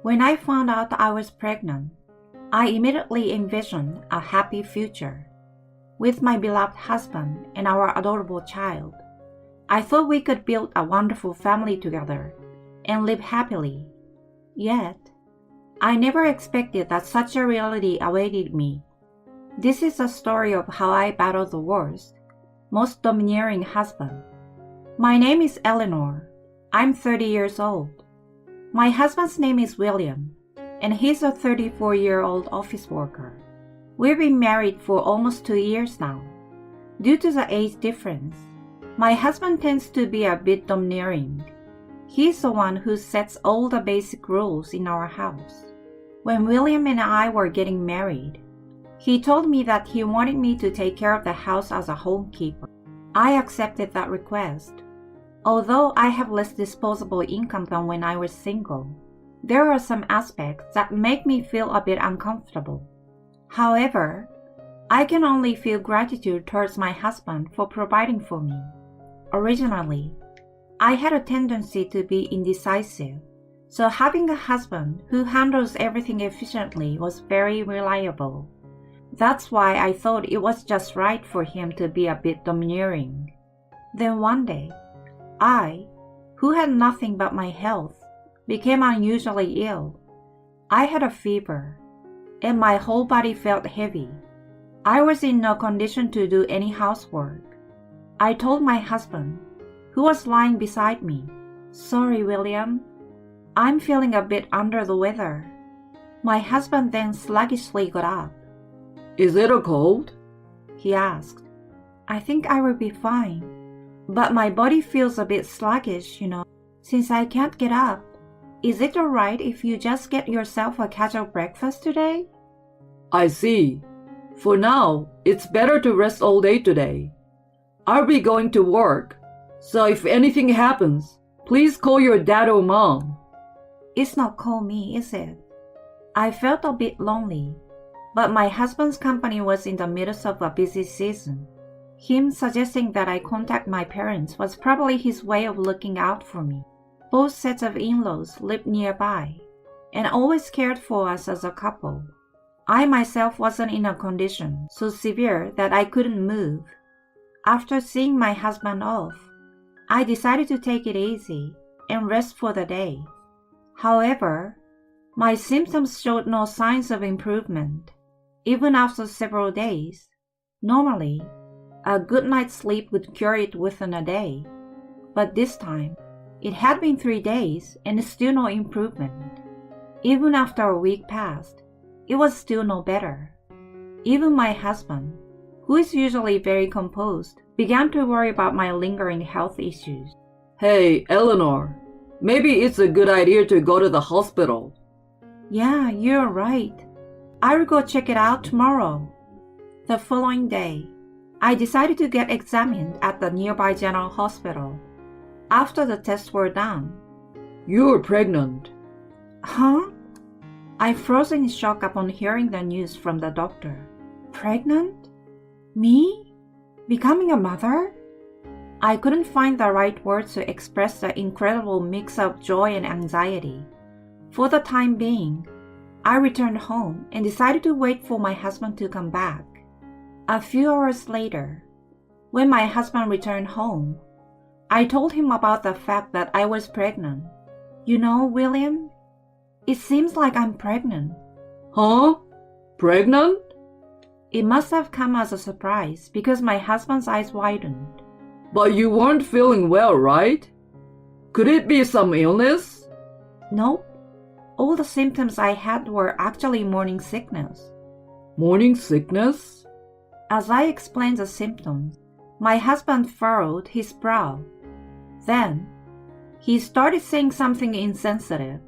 When I found out I was pregnant, I immediately envisioned a happy future with my beloved husband and our adorable child. I thought we could build a wonderful family together and live happily. Yet, I never expected that such a reality awaited me. This is a story of how I battled the worst, most domineering husband. My name is Eleanor. I'm 30 years old. My husband's name is William, and he's a 34-year-old office worker. We've been married for almost 2 years now. Due to the age difference, my husband tends to be a bit domineering. He's the one who sets all the basic rules in our house. When William and I were getting married, he told me that he wanted me to take care of the house as a homekeeper. I accepted that request. Although I have less disposable income than when I was single, there are some aspects that make me feel a bit uncomfortable. However, I can only feel gratitude towards my husband for providing for me. Originally, I had a tendency to be indecisive, so having a husband who handles everything efficiently was very reliable. That's why I thought it was just right for him to be a bit domineering. Then one day, I, who had nothing but my health, became unusually ill. I had a fever, and my whole body felt heavy. I was in no condition to do any housework. I told my husband, who was lying beside me, "Sorry, William, I'm feeling a bit under the weather." My husband then sluggishly got up. Is it a cold? He asked. I think I will be fine, but my body feels a bit sluggish, since I can't get up. Is it alright if you just get yourself a casual breakfast today? I see. For now, it's better to rest all day today. I'll be going to work, so if anything happens, please call your dad or mom. It's not call me, is it? I felt a bit lonely, but my husband's company was in the midst of a busy season. Him suggesting that I contact my parents was probably his way of looking out for me. Both sets of in-laws lived nearby and always cared for us as a couple. I myself wasn't in a condition so severe that I couldn't move. After seeing my husband off, I decided to take it easy and rest for the day. However, my symptoms showed no signs of improvement, even after several days. Normally, a good night's sleep would cure it within a day, but this time, it had been 3 days and still no improvement. Even after a week passed, it was still no better. Even my husband, who is usually very composed, began to worry about my lingering health issues. Hey, Eleanor, maybe it's a good idea to go to the hospital. Yeah, you're right. I'll go check it out tomorrow. The following day, I decided to get examined at the nearby general hospital. After the tests were done, You're pregnant. Huh? I froze in shock upon hearing the news from the doctor. Pregnant? Me? Becoming a mother? I couldn't find the right words to express the incredible mix of joy and anxiety. For the time being, I returned home and decided to wait for my husband to come back. A few hours later, when my husband returned home, I told him about the fact that I was pregnant. William, it seems like I'm pregnant. Huh? Pregnant? It must have come as a surprise because my husband's eyes widened. But you weren't feeling well, right? Could it be some illness? Nope. All the symptoms I had were actually morning sickness. Morning sickness? As I explained the symptoms, my husband furrowed his brow. Then, he started saying something insensitive.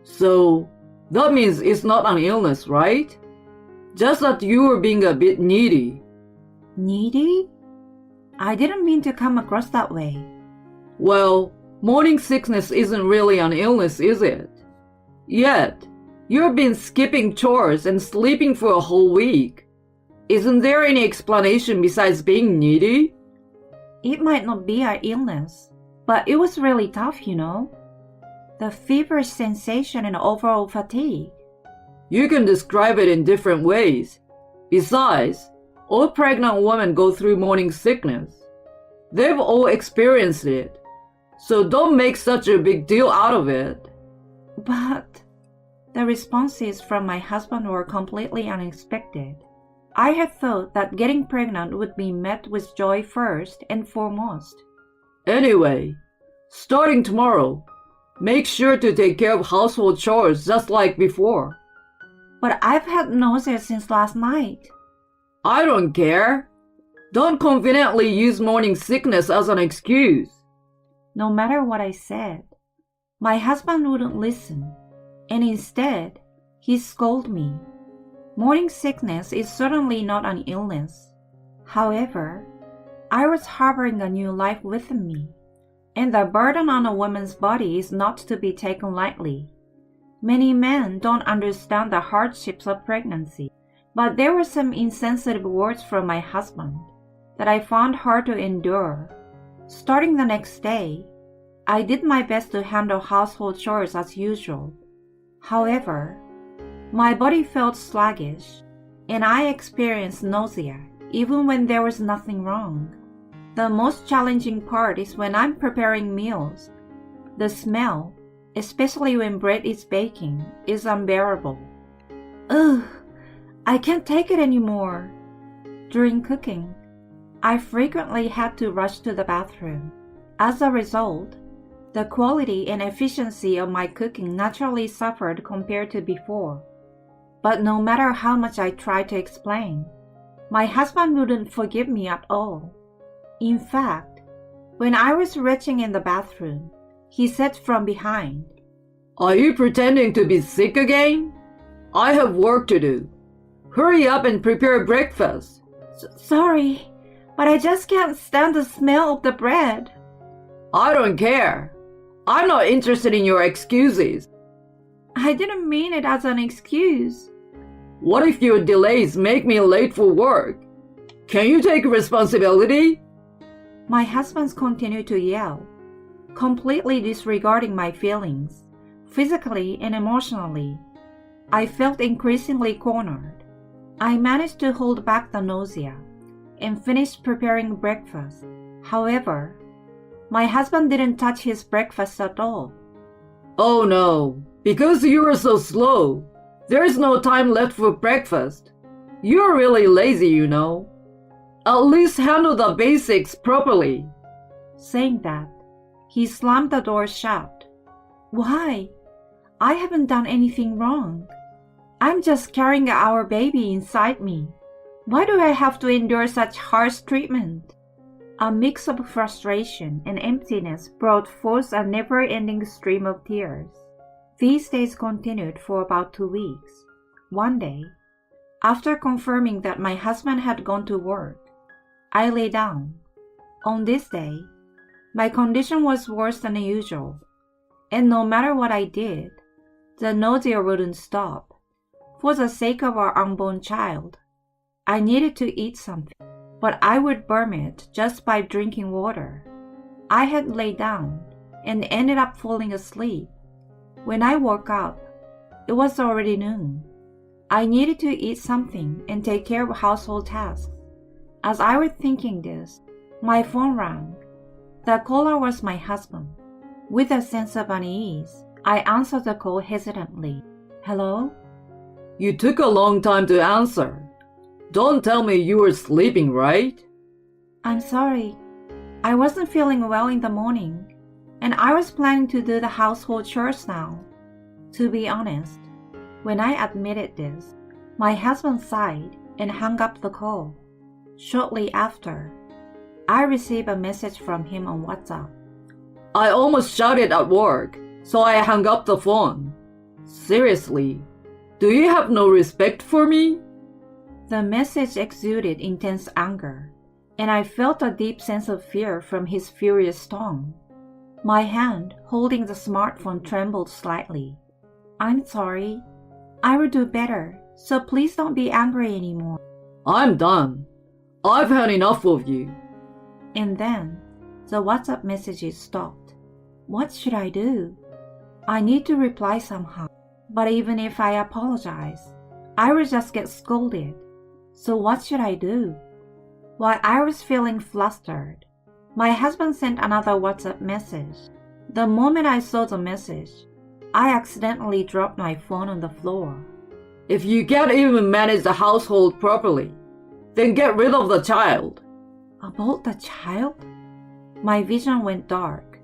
So, that means it's not an illness, right? Just that you were being a bit needy. Needy? I didn't mean to come across that way. Well, morning sickness isn't really an illness, is it? Yet, you've been skipping chores and sleeping for a whole week. Isn't there any explanation besides being needy? It might not be an illness, but it was really tough, The feverish sensation and overall fatigue. You can describe it in different ways. Besides, all pregnant women go through morning sickness. They've all experienced it. So don't make such a big deal out of it. But the responses from my husband were completely unexpected. I had thought that getting pregnant would be met with joy first and foremost. Anyway, starting tomorrow, make sure to take care of household chores just like before. But I've had nausea since last night. I don't care. Don't conveniently use morning sickness as an excuse. No matter what I said, my husband wouldn't listen, and instead, he scolded me. Morning sickness is certainly not an illness. However, I was harboring a new life within me, and the burden on a woman's body is not to be taken lightly. Many men don't understand the hardships of pregnancy, but there were some insensitive words from my husband that I found hard to endure. Starting the next day, I did my best to handle household chores as usual. However, my body felt sluggish, and I experienced nausea even when there was nothing wrong. The most challenging part is when I'm preparing meals. The smell, especially when bread is baking, is unbearable. Ugh, I can't take it anymore. During cooking, I frequently had to rush to the bathroom. As a result, the quality and efficiency of my cooking naturally suffered compared to before. But no matter how much I tried to explain, my husband wouldn't forgive me at all. In fact, when I was retching in the bathroom, he said from behind, Are you pretending to be sick again? I have work to do. Hurry up and prepare breakfast. Sorry, but I just can't stand the smell of the bread. I don't care. I'm not interested in your excuses. I didn't mean it as an excuse. What if your delays make me late for work? Can you take responsibility? My husband continued to yell, completely disregarding my feelings, physically and emotionally. I felt increasingly cornered. I managed to hold back the nausea and finished preparing breakfast. However, my husband didn't touch his breakfast at all. Oh no, because you are so slow. There's no time left for breakfast. You're really lazy, you know. At least handle the basics properly. Saying that, he slammed the door shut. Why? I haven't done anything wrong. I'm just carrying our baby inside me. Why do I have to endure such harsh treatment? A mix of frustration and emptiness brought forth a never-ending stream of tears. These days continued for about 2 weeks. One day, after confirming that my husband had gone to work, I lay down. On this day, my condition was worse than usual, and no matter what I did, the nausea wouldn't stop. For the sake of our unborn child, I needed to eat something, but I would burn it just by drinking water. I had laid down and ended up falling asleep. When I woke up, it was already noon. I needed to eat something and take care of household tasks. As I was thinking this, my phone rang. The caller was my husband. With a sense of unease, I answered the call hesitantly. Hello? You took a long time to answer. Don't tell me you were sleeping, right? I'm sorry. I wasn't feeling well in the morning, and I was planning to do the household chores now. To be honest, when I admitted this, my husband sighed and hung up the call. Shortly after, I received a message from him on WhatsApp. I almost shouted at work, so I hung up the phone. Seriously, do you have no respect for me? The message exuded intense anger, and I felt a deep sense of fear from his furious tone. My hand holding the smartphone trembled slightly. I'm sorry. I will do better, so please don't be angry anymore. I'm done. I've had enough of you. And then, the WhatsApp messages stopped. What should I do? I need to reply somehow, but even if I apologize, I will just get scolded. So what should I do? While I was feeling flustered, my husband sent another WhatsApp message. The moment I saw the message, I accidentally dropped my phone on the floor. If you can't even manage the household properly, then get rid of the child. About the child? My vision went dark.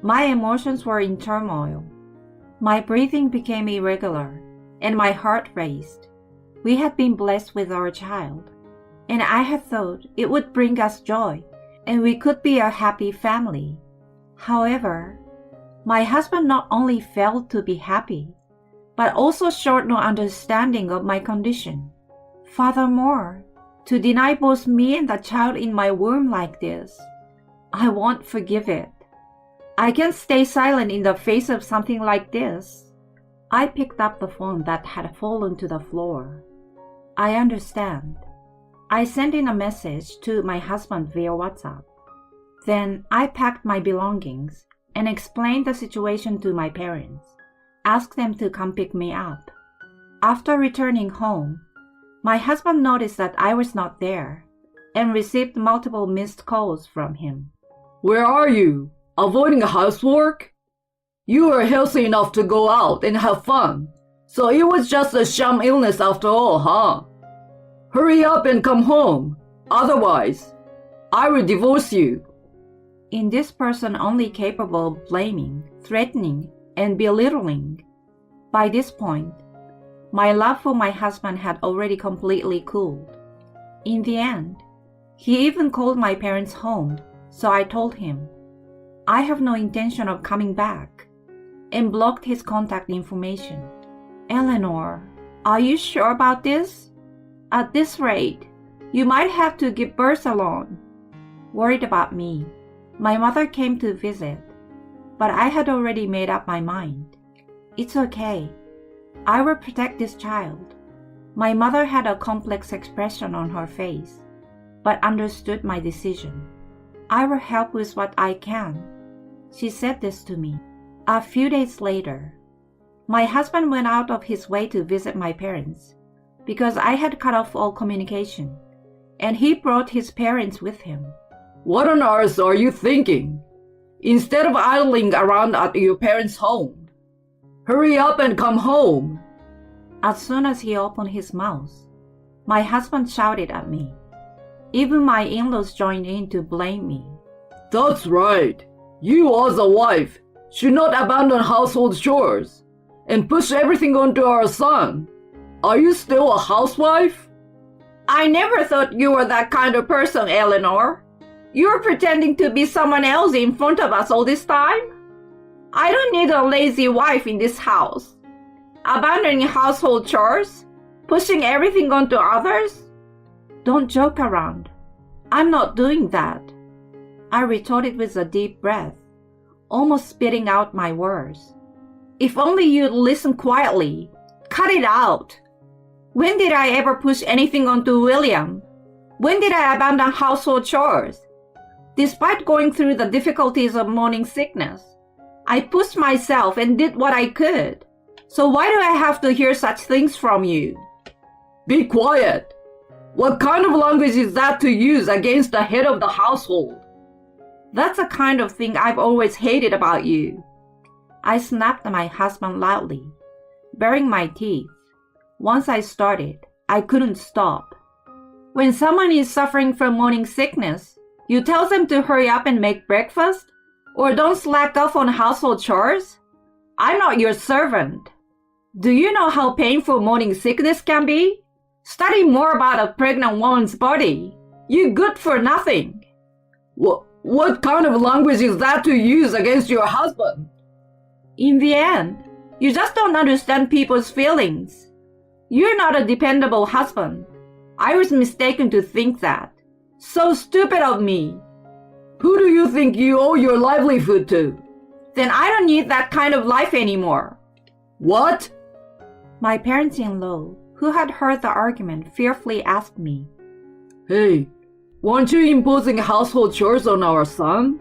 My emotions were in turmoil. My breathing became irregular, and my heart raced. We had been blessed with our child, and I had thought it would bring us joy, and we could be a happy family. However, my husband not only failed to be happy, but also showed no understanding of my condition. Furthermore, to deny both me and the child in my womb like this, I won't forgive it. I can't stay silent in the face of something like this. I picked up the phone that had fallen to the floor. I understand. I sent in a message to my husband via WhatsApp. Then I packed my belongings and explained the situation to my parents, asked them to come pick me up. After returning home, my husband noticed that I was not there and received multiple missed calls from him. Where are you? Avoiding housework? You were healthy enough to go out and have fun, so it was just a sham illness after all, huh? Hurry up and come home. Otherwise, I will divorce you. In this person only capable of blaming, threatening, and belittling. By this point, my love for my husband had already completely cooled. In the end, he even called my parents home, so I told him, I have no intention of coming back, and blocked his contact information. Eleanor, are you sure about this? At this rate, you might have to give birth alone. Worried about me, my mother came to visit, but I had already made up my mind. It's okay. I will protect this child. My mother had a complex expression on her face, but understood my decision. I will help with what I can. She said this to me. A few days later, my husband went out of his way to visit my parents because I had cut off all communication, and he brought his parents with him. What on earth are you thinking? Instead of idling around at your parents' home, hurry up and come home. As soon as he opened his mouth, my husband shouted at me. Even my in-laws joined in to blame me. That's right. You as a wife should not abandon household chores and push everything onto our son. Are you still a housewife? I never thought you were that kind of person, Eleanor. You were pretending to be someone else in front of us all this time? I don't need a lazy wife in this house. Abandoning household chores? Pushing everything onto others? Don't joke around. I'm not doing that. I retorted with a deep breath, almost spitting out my words. If only you'd listen quietly. Cut it out. When did I ever push anything onto William? When did I abandon household chores? Despite going through the difficulties of morning sickness, I pushed myself and did what I could. So why do I have to hear such things from you? Be quiet. What kind of language is that to use against the head of the household? That's the kind of thing I've always hated about you. I snapped at my husband loudly, baring my teeth. Once I started, I couldn't stop. When someone is suffering from morning sickness, you tell them to hurry up and make breakfast? Or don't slack off on household chores? I'm not your servant. Do you know how painful morning sickness can be? Study more about a pregnant woman's body. You're good for nothing. What kind of language is that to use against your husband? In the end, you just don't understand people's feelings. You're not a dependable husband. I was mistaken to think that. So stupid of me. Who do you think you owe your livelihood to? Then I don't need that kind of life anymore. What? My parents-in-law, who had heard the argument, fearfully asked me, Hey, weren't you imposing household chores on our son?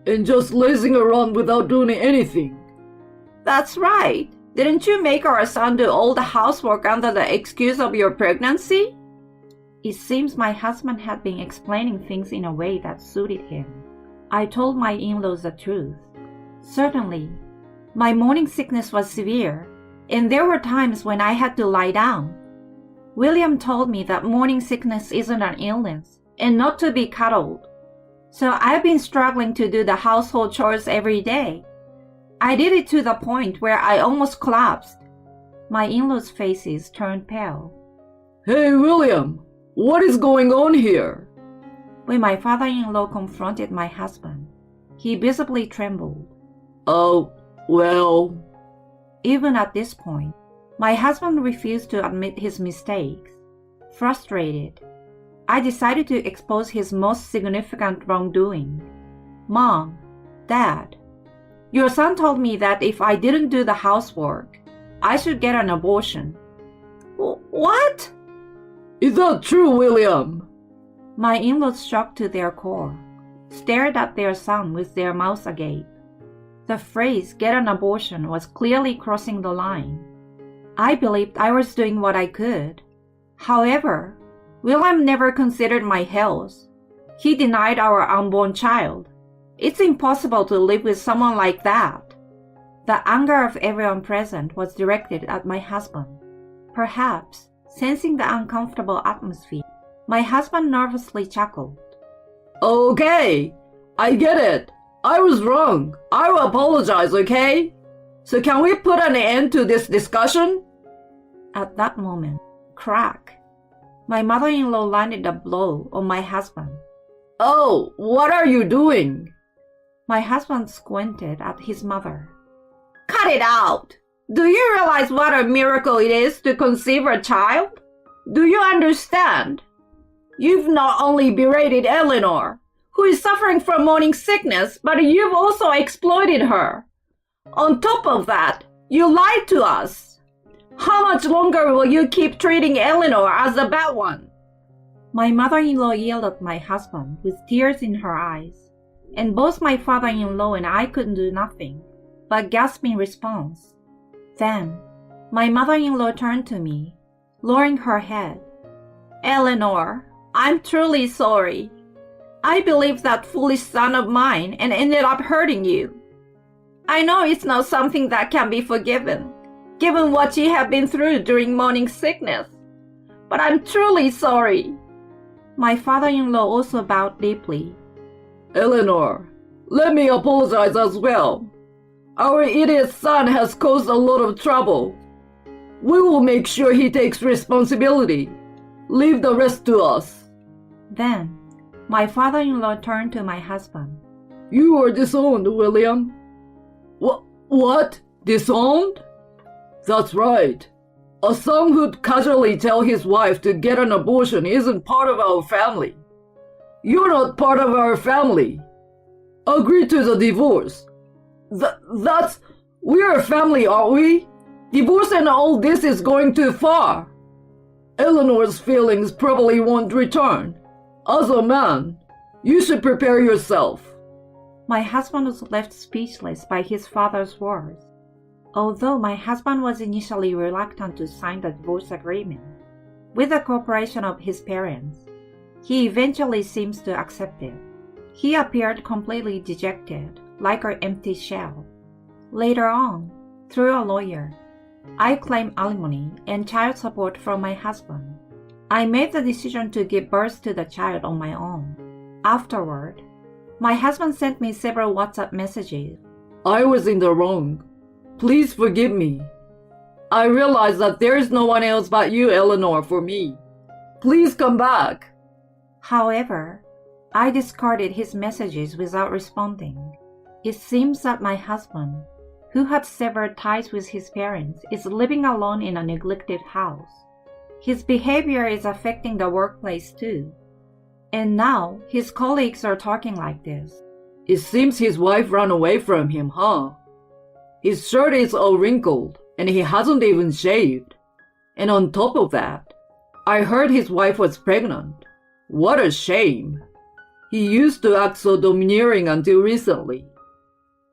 And just lazing around without doing anything? That's right. Didn't you make our son do all the housework under the excuse of your pregnancy? It seems my husband had been explaining things in a way that suited him. I told my in-laws the truth. Certainly, my morning sickness was severe, and there were times when I had to lie down. William told me that morning sickness isn't an illness, and not to be cuddled. So I've been struggling to do the household chores every day. I did it to the point where I almost collapsed. My in-laws' faces turned pale. Hey, William, what is going on here? When my father-in-law confronted my husband, he visibly trembled. Oh, well... Even at this point, my husband refused to admit his mistakes. Frustrated, I decided to expose his most significant wrongdoing. Mom, Dad, your son told me that if I didn't do the housework, I should get an abortion. What? Is that true, William? My in-laws, shocked to their core, stared at their son with their mouths agape. The phrase "get an abortion" was clearly crossing the line. I believed I was doing what I could. However, William never considered my health. He denied our unborn child. It's impossible to live with someone like that. The anger of everyone present was directed at my husband. Perhaps, sensing the uncomfortable atmosphere, my husband nervously chuckled. Okay, I get it. I was wrong. I will apologize, okay? So can we put an end to this discussion? At that moment, crack, my mother-in-law landed a blow on my husband. Oh, what are you doing? My husband squinted at his mother. Cut it out! Do you realize what a miracle it is to conceive a child? Do you understand? You've not only berated Eleanor, who is suffering from morning sickness, but you've also exploited her. On top of that, you lied to us. How much longer will you keep treating Eleanor as the bad one? My mother-in-law yelled at my husband with tears in her eyes, and both my father-in-law and I couldn't do nothing but gasp in response. Then, my mother-in-law turned to me, lowering her head. Eleanor, I'm truly sorry. I believed that foolish son of mine and ended up hurting you. I know it's not something that can be forgiven, given what you have been through during morning sickness, but I'm truly sorry. My father-in-law also bowed deeply. Eleanor, let me apologize as well. Our idiot son has caused a lot of trouble. We will make sure he takes responsibility. Leave the rest to us. Then, my father-in-law turned to my husband. You are disowned, William. What? Disowned? That's right. A son who'd casually tell his wife to get an abortion isn't part of our family. You're not part of our family. Agree to the divorce. We're a family, aren't we? Divorce and all this is going too far. Eleanor's feelings probably won't return. As a man, you should prepare yourself. My husband was left speechless by his father's words. Although my husband was initially reluctant to sign the divorce agreement, with the cooperation of his parents, he eventually seems to accept it. He appeared completely dejected, like an empty shell. Later on, through a lawyer, I claimed alimony and child support from my husband. I made the decision to give birth to the child on my own. Afterward, my husband sent me several WhatsApp messages. I was in the wrong. Please forgive me. I realize that there is no one else but you, Eleanor, for me. Please come back. However, I discarded his messages without responding. It seems that my husband, who had severed ties with his parents, is living alone in a neglected house. His behavior is affecting the workplace too. And now his colleagues are talking like this. It seems his wife ran away from him, huh? His shirt is all wrinkled, and he hasn't even shaved. And on top of that, I heard his wife was pregnant. What a shame. He used to act so domineering until recently.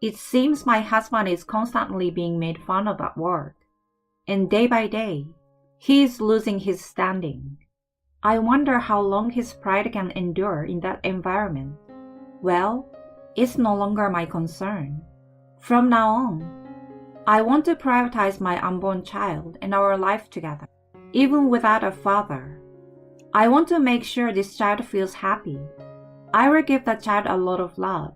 It seems my husband is constantly being made fun of at work, and day by day, he is losing his standing. I wonder how long his pride can endure in that environment. Well, it's no longer my concern. From now on, I want to prioritize my unborn child and our life together, even without a father. I want to make sure this child feels happy. I will give that child a lot of love.